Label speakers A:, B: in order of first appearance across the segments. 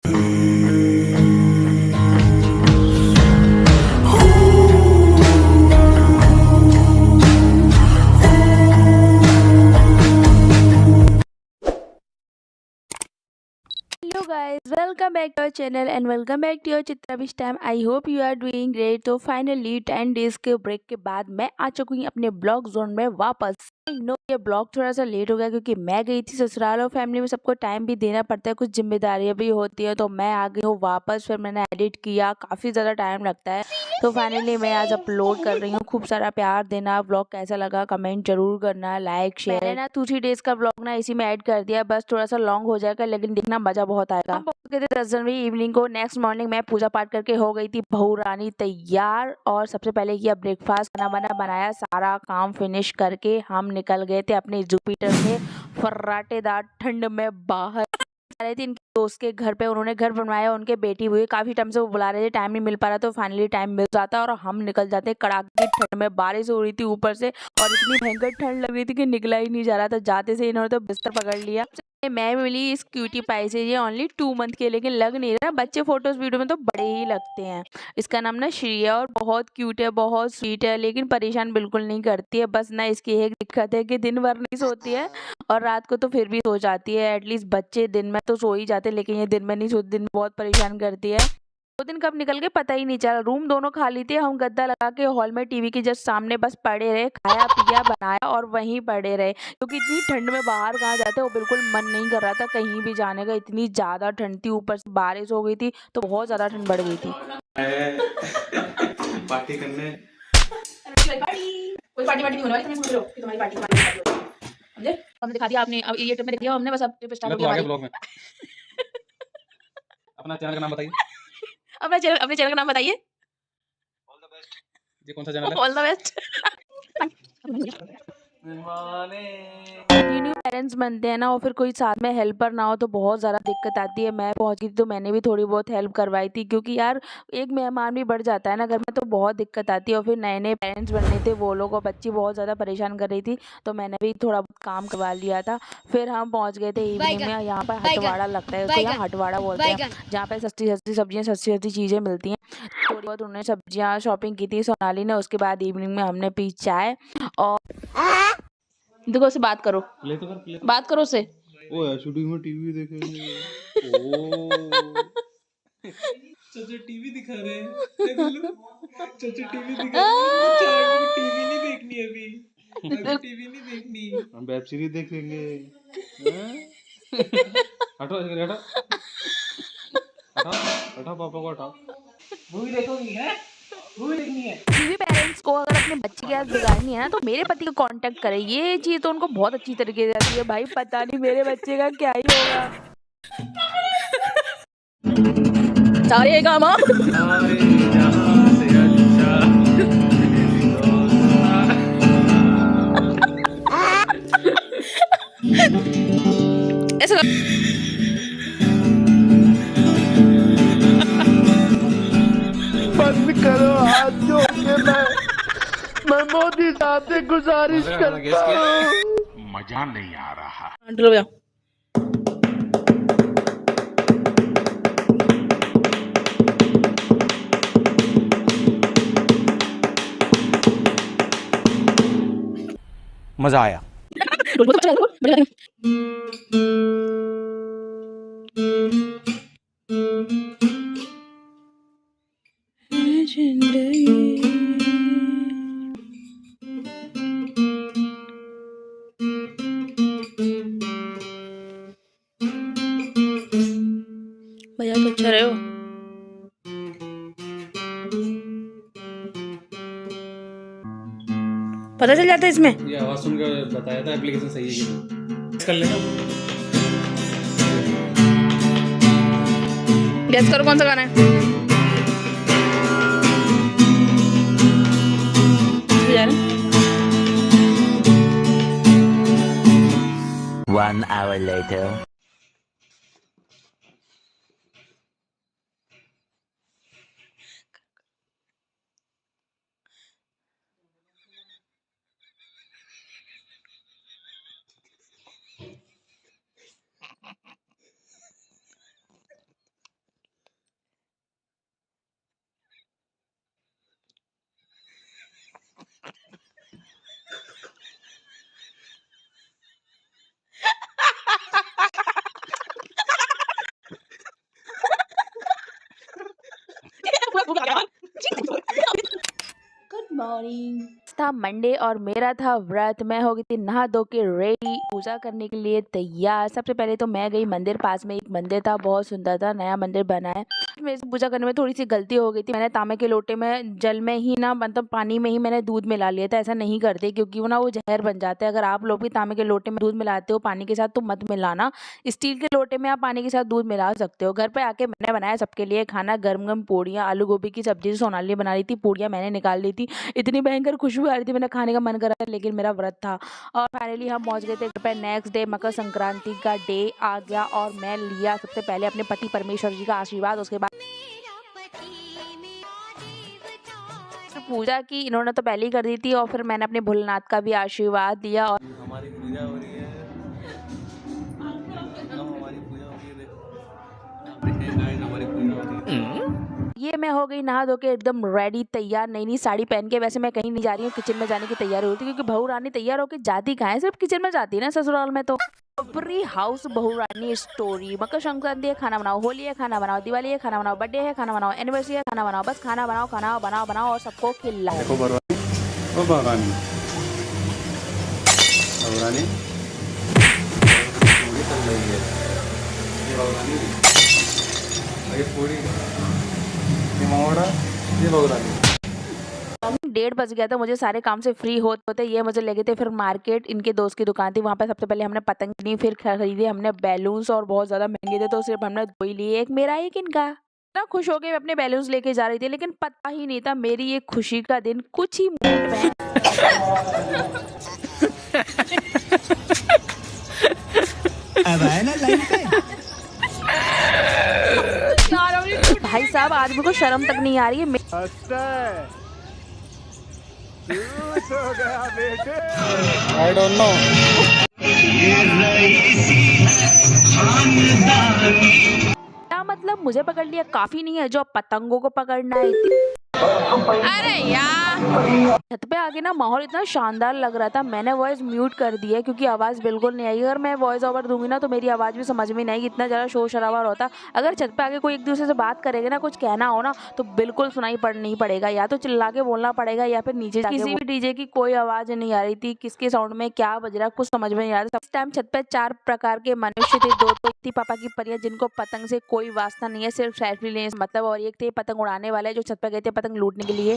A: Hello guys, welcome back to our channel and welcome back to your Chitra wish time. I hope you are doing great. तो finally 10 days के break के बाद मैं आ चुकी हूँ अपने ब्लॉग जोन में वापस। नो ये ब्लॉग थोड़ा सा लेट हो गया क्योंकि मैं गई थी ससुराल और फैमिली में सबको टाइम भी देना पड़ता है, कुछ जिम्मेदारियां भी होती है, तो मैं आ गई हूँ वापस। फिर मैंने एडिट किया, काफ़ी ज़्यादा टाइम लगता है, तो फाइनली मैं आज अपलोड कर रही हूँ। खूब सारा प्यार देना। ब्लॉग कैसा लगा कमेंट जरूर करना, लाइक शेयर। मैंने ना 2-3 डेज का ब्लॉग ना इसी में ऐड कर दिया, बस थोड़ा सा लॉन्ग हो जाएगा लेकिन देखना मजा बहुत आएगा। हम पहुंच गए थे 10 जनवरी इवनिंग को। नेक्स्ट मॉर्निंग मैं पूजा पाठ करके हो गई थी बहू रानी तैयार, और सबसे पहले किया ब्रेकफास्ट, खाना वाना बनाया, सारा काम फिनिश करके हम निकल गए थे अपने जुपिटर से फर्राटेदार ठंड में बाहर। जा रहे थे इनके दोस्त के घर पे, उन्होंने घर बनवाया, उनके बेटी हुई, काफी टाइम से वो बुला रहे थे, टाइम नहीं मिल पा रहा, तो फाइनली टाइम मिल जाता और हम निकल जाते। कड़ाके की ठंड में बारिश हो रही थी ऊपर से, और इतनी भयंकर ठंड लग रही थी कि निकला ही नहीं जा रहा था। जाते से इन्होंने तो बिस्तर पकड़ लिया। मैं मिली इस क्यूटी पाई से, ये ओनली 2 मंथ के, लेकिन लग नहीं रहा, बच्चे फोटोज वीडियो में तो बड़े ही लगते हैं। इसका नाम ना श्रिया, और बहुत क्यूट है, बहुत स्वीट है, लेकिन परेशान बिल्कुल नहीं करती है। बस ना इसकी एक दिक्कत है कि दिन भर नहीं सोती है और रात को तो फिर भी सो जाती है। एटलीस्ट बच्चे दिन में तो सो ही जाते, लेकिन ये दिन में नहीं सोती, दिन में बहुत परेशान करती है। 2 दिन कब निकल गए पता ही नहीं चला। रूम दोनों खाली थे, हम गद्दा लगा के हॉल में टीवी के जस्ट सामने बस पड़े रहे, खाया पिया बनाया और वहीं पड़े रहे, क्योंकि इतनी ठंड में बाहर कहाँ जाते, वो बिल्कुल मन नहीं कर रहा था कहीं भी जाने का। इतनी ज्यादा ठंड थी, ऊपर से बारिश हो गई थी तो बहुत ज्यादा ठंड बढ़ गई थी।
B: पार्टी करने
C: कोई पार्टी वार्टी नहीं होने वाली, तुम समझ लो कि तुम्हारी पार्टी समझे। हमने दिखा दिया, आपने अब ये ट्रिप में देख लिया हमने, बस अब ट्रिप स्टार्ट हो गई हमारी।
B: ब्लॉग में अपना चैनल का नाम बताइए।
C: अपने चैनल का नाम बताइए।
B: ये कौन सा चैनल है?
C: All the best.
A: New parents बनते हैं ना, और फिर कोई साथ में हेल्पर ना हो तो बहुत ज़्यादा दिक्कत आती है। मैं पहुंच गई थी तो मैंने भी थोड़ी बहुत हेल्प करवाई थी, क्योंकि यार एक मेहमान भी बढ़ जाता है ना घर में, तो बहुत दिक्कत आती है। और फिर नए नए पेरेंट्स बनने थे वो लोग, और बच्ची बहुत ज़्यादा परेशान कर रही थी, तो मैंने भी थोड़ा बहुत काम करवा लिया था। फिर हम पहुँच गए थे इवनिंग में। यहाँ पर हटवाड़ा लगता है, उसको यहाँ हटवाड़ा बोलते हैं, जहाँ पर सस्ती सस्ती सब्जियाँ, सस्ती सस्ती चीज़ें मिलती हैं। थोड़ी बहुत उन्होंने सब्जियाँ शॉपिंग की थी सोनाली ने। उसके बाद इवनिंग में हमने पी चाय। और देखो उससे बात करो,
B: प्ले तो कर।
C: बात करो उससे।
B: ओ यार शूटिंग में टीवी देखेंगे। ओ चाचा टीवी दिखा रहे हैं, देख लो चाचा टीवी दिखा रहे हैं। चाचा को टीवी नहीं देखनी अभी टीवी नहीं देखनी, हम वेब सीरीज देखेंगे। हैं? हटो हटो हटाओ हटाओ पापा को हटाओ। मूवी देखोगी है, मूवी देखनी है।
A: किसी भी पेरेंट्स को अगर अपने बच्चे की आदत बिगाड़नी है ना, तो मेरे पति को कांटेक्ट करें। ये चीज तो उनको बहुत अच्छी तरीके से आती है। भाई पता नहीं मेरे बच्चे का क्या ही होगा।
C: सारे काम ऐसा
D: बंद करो हाथ जोड़ के। मैं मोदी साहब से गुजारिश करता हूँ।
E: मजा नहीं आ रहा।
C: लो भैया।
E: मजा आया।
C: भैया तो अच्छा रहे हो। पता चल जाता है इसमें।
B: ये आवाज सुनकर बताया था एप्लीकेशन सही है कि कर लेना।
C: गैस करो कौन सा गाना है।
F: 1 hour later.
C: Good morning.
A: था मंडे और मेरा था व्रत। मैं हो गई थी नहा धो के रेडी पूजा करने के लिए तैयार। सबसे पहले तो मैं गई मंदिर, पास में एक मंदिर था, बहुत सुंदर था, नया मंदिर बना है। मेरे से पूजा करने में थोड़ी सी गलती हो गई थी। मैंने तांबे के लोटे में जल में ही ना मतलब पानी में ही मैंने दूध मिला लिया था। ऐसा नहीं करते क्योंकि वो जहर बन जाता है। अगर आप लोग भी तांबे के लोटे में दूध मिलाते हो पानी के साथ तो मत मिलाना। स्टील के लोटे में आप पानी के साथ दूध मिला सकते हो। घर पे आके मैंने बनाया सबके लिए खाना, गर्म गर्म पूड़ियाँ, आलू गोभी की सब्जी सोनाली बना रही थी, पूड़ियाँ मैंने निकाल ली थी। इतनी भयंकर खुशबू आ रही थी, मैंने खाने का मन कर रहा था लेकिन मेरा व्रत था। और फाइनली हम पहुंच गए थे घर पे। नेक्स्ट डे मकर संक्रांति का डे आ गया और मैं लिया सबसे पहले अपने पति परमेश्वर जी का आशीर्वाद। उसके बाद पूजा की इन्होंने तो पहले ही कर दी थी और फिर मैंने अपने भोलेनाथ का भी आशीर्वाद लिया। और
B: हमारी पूजा हो रही है, हमारी पूजा हो रही है, गाइस हमारी पूजा हो रही है।
A: ये मैं हो गई नहा धो के एकदम रेडी तैयार, नई नई साड़ी पहन के। वैसे मैं कहीं नहीं जा रही हूँ, किचन में जाने की तैयारी होती है क्योंकि बहू रानी तैयार होकर जाती कहाँ है, सिर्फ किचन में जाती है ना ससुराल में। तो एवरी हाउस बहू रानी स्टोरी। मकर संक्रांति है खाना बनाओ, होली है खाना बनाओ, दिवाली है खाना बनाओ, बर्थडे है खाना बनाओ, एनिवर्सरी है खाना बनाओ। बस खाना बनाओ, खाना बनाओ बनाओ और सबको खिलाओ।
E: देखो बरवानी पूरी चल रही है, ये बरवानी, ये पूरी, ये मंगोड़ा, ये बरवानी।
A: 1:30 बज गया था, मुझे सारे काम से फ्री होते होते ये मुझे ले गए थे फिर मार्केट। इनके दोस्त की दुकान थी, वहाँ पे सबसे पहले हमने पतंग ली, फिर खरीदे हमने बैलून्स और बहुत ज्यादा महंगे थे तो सिर्फ हमने 2 ही लिए, एक मेरा एक इनका। इतना खुश हो गए अपने बैलून्स लेके जा रही थी लेकिन पता ही नहीं था मेरी ये खुशी का दिन कुछ ही मिनट में
G: अब आया ना लाइन पे।
A: भाई साहब आज मेरे को शर्म तक नहीं आ रही है।
E: I don't know.
A: क्या मतलब मुझे पकड़ लिया काफी नहीं है, जो पतंगों को पकड़ना है। अरे यार छत पे आके ना माहौल इतना शानदार लग रहा था। मैंने वॉइस म्यूट कर दिया क्योंकि आवाज बिल्कुल नहीं आई। अगर मैं वॉइस ओवर दूंगी ना तो मेरी आवाज भी समझ में नहीं आएगी, इतना ज्यादा शोर शराबा होता। अगर छत पे आके कोई एक दूसरे से बात करेगा ना, कुछ कहना हो ना तो बिल्कुल सुनाई नहीं पड़ेगा, या तो चिल्ला के बोलना पड़ेगा या फिर नीचे किसी भी डीजे की कोई आवाज नहीं आ रही थी। किसके साउंड में क्या बज रहा कुछ समझ में नहीं आ रहा। इस टाइम छत पे 4 प्रकार के मनुष्य थे। 2 तो थी पापा की परियां जिनको पतंग से कोई वास्ता नहीं है, सिर्फ सेल्फी लेने से मतलब, और एक थे पतंग उड़ाने वाले जो छत पे गए थे पतंग लूटने के लिए।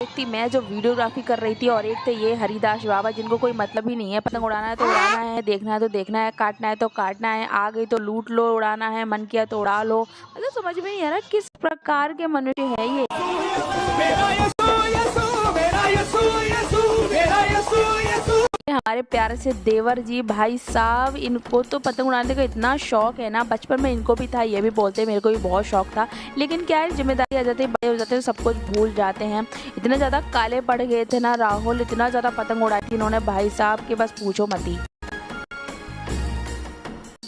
A: एक थी मैं जो वीडियोग्राफी कर रही थी और एक थे ये हरिदास बाबा जिनको कोई मतलब ही नहीं है। पतंग उड़ाना है तो उड़ाना है, देखना है तो देखना है, काटना है तो काटना है, आ गई तो लूट लो, उड़ाना है मन किया तो उड़ा लो। मतलब समझ में नहीं आ रहा किस प्रकार के मनुष्य है ये। हमारे प्यारे से देवर जी भाई साहब, इनको तो पतंग उड़ाने का इतना शौक है ना, बचपन में इनको भी था, ये भी बोलते हैं मेरे को भी बहुत शौक था। लेकिन क्या है जिम्मेदारी आ जाती है, बड़े हो जाते हैं, सब कुछ भूल जाते हैं। इतने ज़्यादा काले पड़ गए थे ना राहुल, इतना ज़्यादा पतंग उड़ाई थी इन्होंने भाई साहब के बस पूछो मत ही।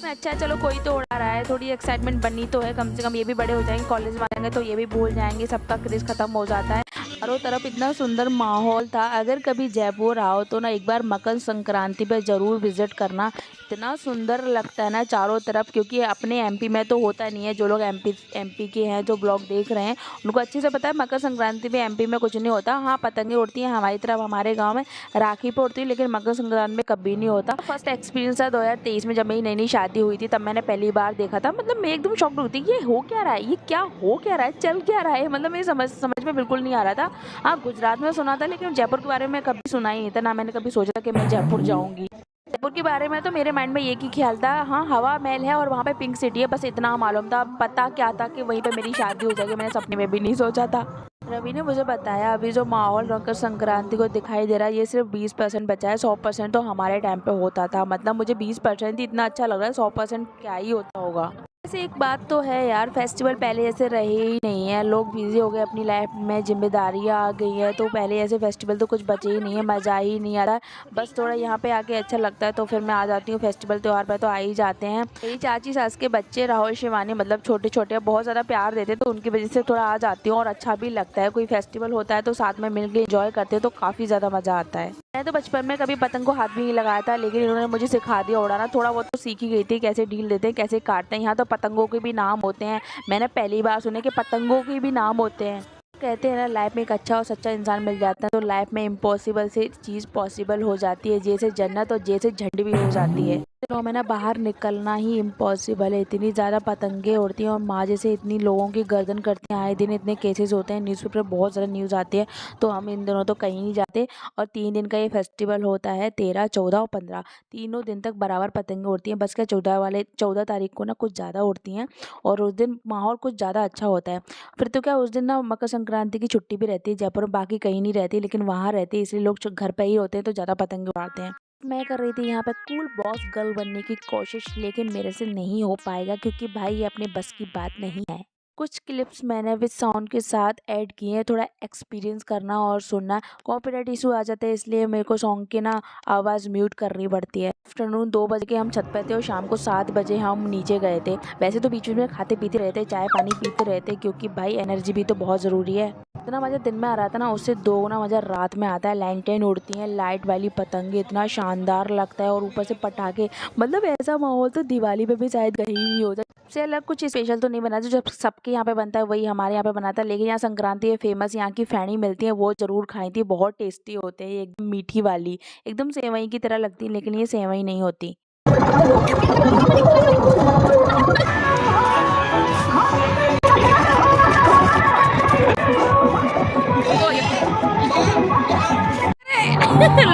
A: अच्छा चलो कोई तो उड़ा रहा है, थोड़ी एक्साइटमेंट बनी तो है, कम से कम ये भी बड़े हो जाएंगे, कॉलेज में आएंगे तो ये भी भूल जाएंगे, सबका क्रेज खत्म हो जाता है। चारों तरफ इतना सुंदर माहौल था। अगर कभी जयपुर आओ तो ना एक बार मकर संक्रांति पे ज़रूर विजिट करना, इतना सुंदर लगता है ना चारों तरफ। क्योंकि अपने एमपी में तो होता नहीं है, जो लोग एमपी के हैं जो ब्लॉग देख रहे हैं उनको अच्छे से पता है मकर संक्रांति पे एमपी में कुछ नहीं होता। हाँ पतंगे उड़ती हैं हमारी तरफ, हमारे गाँव में राखी पे उड़ती है, लेकिन मकर संक्रांति में कभी नहीं होता। फर्स्ट एक्सपीरियंस था 2023 में जब मेरी नई नई शादी हुई थी, तब मैंने पहली बार देखा था। मतलब मैं एकदम शॉक्ड हुई थी, ये हो क्या रहा है, ये क्या हो क्या रहा है, चल क्या रहा है, मतलब मेरी समझ में बिल्कुल नहीं आ रहा था। हाँ गुजरात में सुना था लेकिन जयपुर के बारे में कभी सुना ही नहीं था, ना मैंने कभी सोचा कि मैं जयपुर जाऊंगी। जयपुर के बारे में तो मेरे माइंड में एक ही ख्याल था, हाँ हवा महल है और वहाँ पे पिंक सिटी है, बस इतना मालूम था। पता क्या था कि वहीं पे मेरी शादी हो जाएगी, मैंने सपने में भी नहीं सोचा था। रवि ने मुझे बताया अभी जो माहौल मकर संक्रांति को दिखाई दे रहा है ये सिर्फ 20% बचा है, 100% तो हमारे टाइम पे होता था। मतलब मुझे 20% ही इतना अच्छा लग रहा है, 100% क्या ही होता होगा। वैसे एक बात तो है यार, फेस्टिवल पहले जैसे रहे ही नहीं है, लोग बिजी हो गए अपनी लाइफ में, जिम्मेदारियां आ गई है, तो पहले ऐसे फेस्टिवल तो कुछ बचे ही नहीं है, मज़ा ही नहीं आ रहा। बस थोड़ा यहाँ पे आके अच्छा लगता है तो फिर मैं आ जाती हूँ। फेस्टिवल त्यौहार पे तो आ ही जाते हैं। मेरी चाची सास के बच्चे राहुल शिवानी मतलब छोटे छोटे बहुत ज़्यादा प्यार देते तो उनकी वजह से थोड़ा आ जाती हूँ और अच्छा भी लगता है। कोई फेस्टिवल होता है तो साथ में मिलकर एंजॉय करते हैं तो काफ़ी ज़्यादा मज़ा आता है। मैं तो बचपन में कभी पतंग को हाथ भी नहीं लगाया था, लेकिन इन्होंने मुझे सिखा दिया उड़ाना। थोड़ा बहुत तो सीख ही गई थी कैसे ढील देते हैं, कैसे काटते हैं। यहाँ तो पतंगों के भी नाम होते हैं, मैंने पहली बार सुने कि पतंगों के भी नाम होते हैं। कहते हैं ना, लाइफ में एक अच्छा और सच्चा इंसान मिल जाता है तो लाइफ में इम्पॉसिबल से चीज़ पॉसिबल हो जाती है, जैसे जन्नत और जैसे झंड भी हो जाती है। दिनों में ना बाहर निकलना ही इम्पॉसिबल है, इतनी ज़्यादा पतंगे उड़ती हैं और माँ जैसे इतनी लोगों की गर्दन करती हैं। आए दिन इतने केसेस होते हैं, न्यूज़पेपर बहुत ज़्यादा न्यूज़ आती है। तो हम इन दिनों तो कहीं नहीं जाते और 3 दिन का ये फेस्टिवल होता है, 13, 14 और 15 तीनों दिन तक बराबर पतंगे उड़ती हैं। बस क्या 14 तारीख को ना कुछ ज़्यादा उड़ती हैं और उस दिन माहौल कुछ ज़्यादा अच्छा होता है। फिर तो क्या उस दिन ना मकर संक्रांति की छुट्टी भी रहती है जयपुर में, बाकी कहीं नहीं रहती, लेकिन वहाँ रहती है इसलिए लोग घर पे ही होते हैं तो ज़्यादा पतंगे उड़ाते हैं। मैं कर रही थी यहाँ पे कूल बॉस गर्ल बनने की कोशिश, लेकिन मेरे से नहीं हो पाएगा क्योंकि भाई ये अपने बस की बात नहीं है। कुछ क्लिप्स मैंने विद साउंड के साथ ऐड किए हैं, थोड़ा एक्सपीरियंस करना और सुनना। कॉपीराइट इशू आ जाता है इसलिए मेरे को सॉन्ग की ना आवाज़ म्यूट करनी पड़ती है। आफ्टरनून 2 बजे के हम छत पे थे और शाम को 7 बजे हम नीचे गए थे। वैसे तो बीच में खाते पीते रहते, चाय पानी पीते रहते, क्योंकि भाई एनर्जी भी तो बहुत ज़रूरी है। इतना मज़ा दिन में आ रहा था ना, उससे 2 गुना मज़ा रात में आता है। लैंटेन उड़ती हैं, लाइट वाली पतंगे, इतना शानदार लगता है और ऊपर से पटाखे, मतलब ऐसा माहौल तो दिवाली पे भी शायद कहीं नहीं होता। सबसे अलग कुछ स्पेशल तो नहीं बना जो सबके यहाँ पे बनता है वही हमारे यहाँ पे बनाता है, लेकिन यहाँ संक्रांति है फेमस, यहाँ की फैनी मिलती है, वो ज़रूर खाई थी, बहुत टेस्टी होते हैं, एकदम मीठी वाली, एकदम सेवई की तरह लगती है, लेकिन ये सेवई नहीं होती।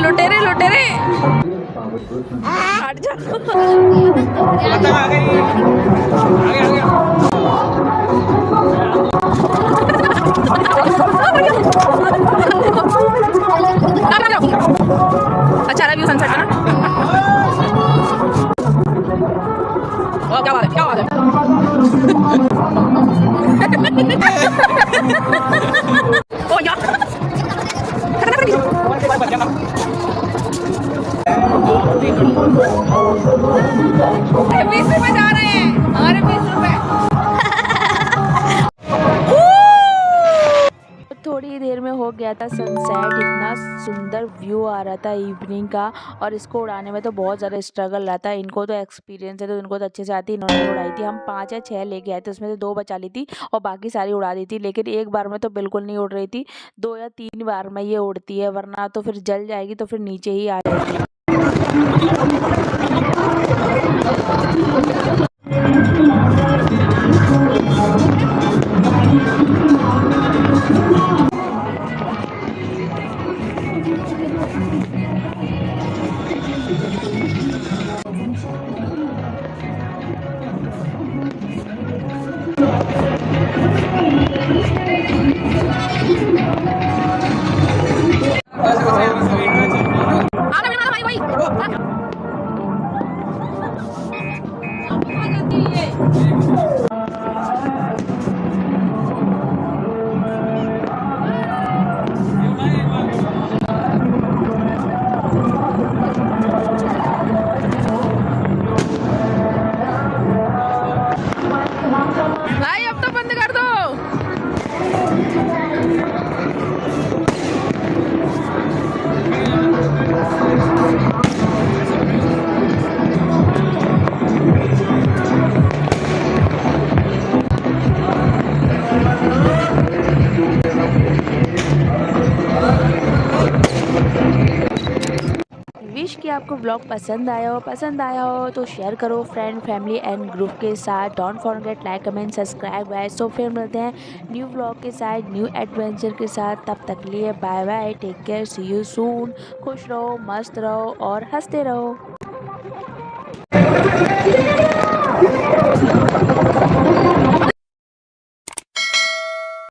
C: लुटेरे लुटेरे हट जा।
B: पतंग आ गई, आ गया।
C: अच्छा रहा व्यू सनसेट का ना। ओ क्या बात है, क्या बात है। ओ यार ₹20 जा रहे हैं, अरे ₹20।
A: थोड़ी देर में हो गया था सनसेट, इतना सुंदर व्यू आ रहा था इवनिंग का, और इसको उड़ाने में तो बहुत ज़्यादा स्ट्रगल रहा था। इनको तो एक्सपीरियंस है तो इनको तो अच्छे से आती, इन्होंने उड़ाई थी। हम 5 या 6 लेके आए थे, उसमें से 2 बचा ली थी और बाकी सारी उड़ा दी थी, लेकिन एक बार में तो बिल्कुल नहीं उड़ रही थी, 2 या 3 बार में ये उड़ती है, वरना तो फिर जल जाएगी तो फिर नीचे ही आ जाएगी।
C: आना भी वाला भाई भाई आ जाती है। भाई अब तो बंद कर दो।
A: विश कि आपको ब्लॉग पसंद आया हो तो शेयर करो फ्रेंड फैमिली एंड ग्रुप के साथ। Don't forget like comment subscribe guys. तो फिर मिलते हैं न्यू ब्लॉग के साथ, न्यू एडवेंचर के साथ। तब तक के लिए bye bye, take care, see you soon. खुश रहो, मस्त रहो और हंसते रहो।